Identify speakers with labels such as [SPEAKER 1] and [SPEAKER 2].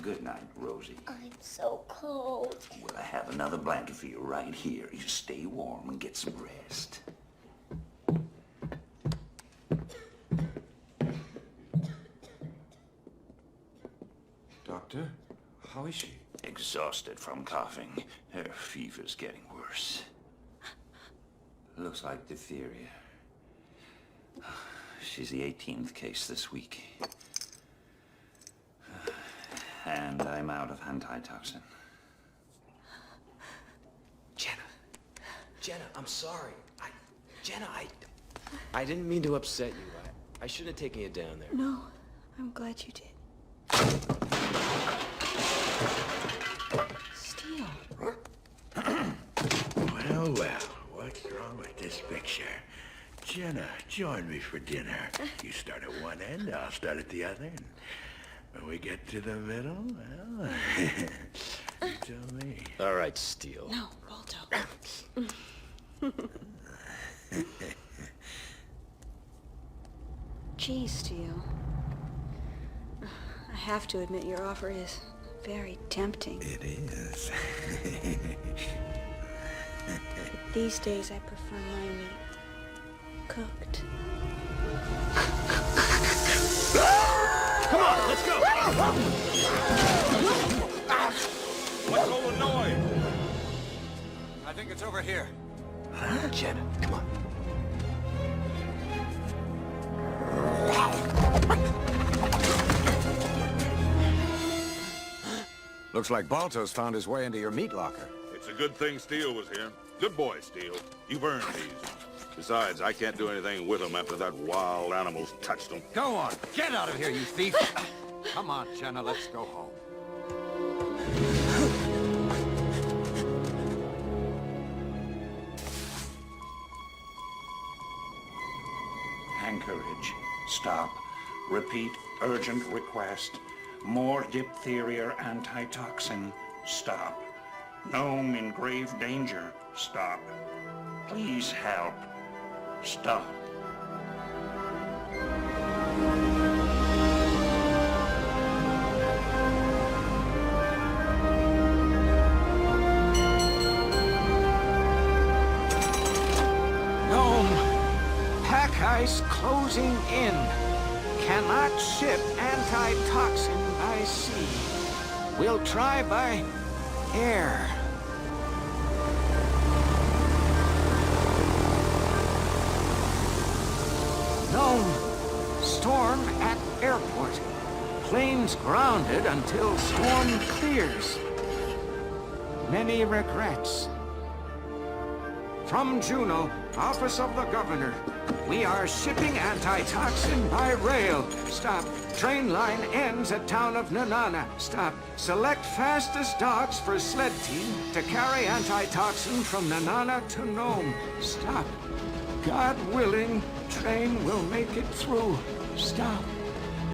[SPEAKER 1] Good night, Rosie.
[SPEAKER 2] I'm so cold.
[SPEAKER 1] Well, I have another blanket for you right here. You stay warm and get some rest.
[SPEAKER 3] Doctor, how is she?
[SPEAKER 1] Exhausted from coughing. Her fever's getting worse. Looks like diphtheria. She's the 18th case this week. And I'm out of antitoxin.
[SPEAKER 3] Jenna, I'm sorry. Jenna, I didn't mean to upset you. I shouldn't have taken you down there.
[SPEAKER 4] No, I'm glad you did. Steele.
[SPEAKER 5] Well, what's wrong with this picture? Jenna, join me for dinner. You start at one end, I'll start at the other. And when we get to the middle, well, you tell me.
[SPEAKER 3] All right, Steele.
[SPEAKER 4] No, Balto. Gee, Steele. I have to admit your offer is very tempting.
[SPEAKER 5] It is.
[SPEAKER 4] But these days I prefer my meat cooked.
[SPEAKER 6] Come on, let's go! What's all the noise? I think it's over here.
[SPEAKER 3] Jenna, come on.
[SPEAKER 7] Looks like Balto's found his way into your meat locker.
[SPEAKER 6] It's a good thing Steele was here. Good boy, Steele. You've earned these. Besides, I can't do anything with them after that wild animal's touched them.
[SPEAKER 7] Go on, get out of here, you thief! Come on, Jenna, let's go home.
[SPEAKER 1] Anchorage. Stop. Repeat. Urgent request. More diphtheria antitoxin. Stop. Gnome in grave danger. Stop. Please help. Stop.
[SPEAKER 8] Gnome, pack ice closing in. Cannot ship antitoxin by sea. We'll try by air. Gnome, storm at airport. Planes grounded until storm clears. Many regrets. From Juneau, Office of the Governor. We are shipping antitoxin by rail. Stop. Train line ends at town of Nanana. Stop. Select fastest dogs for sled team to carry antitoxin from Nanana to Nome. Stop. God willing, train will make it through. Stop.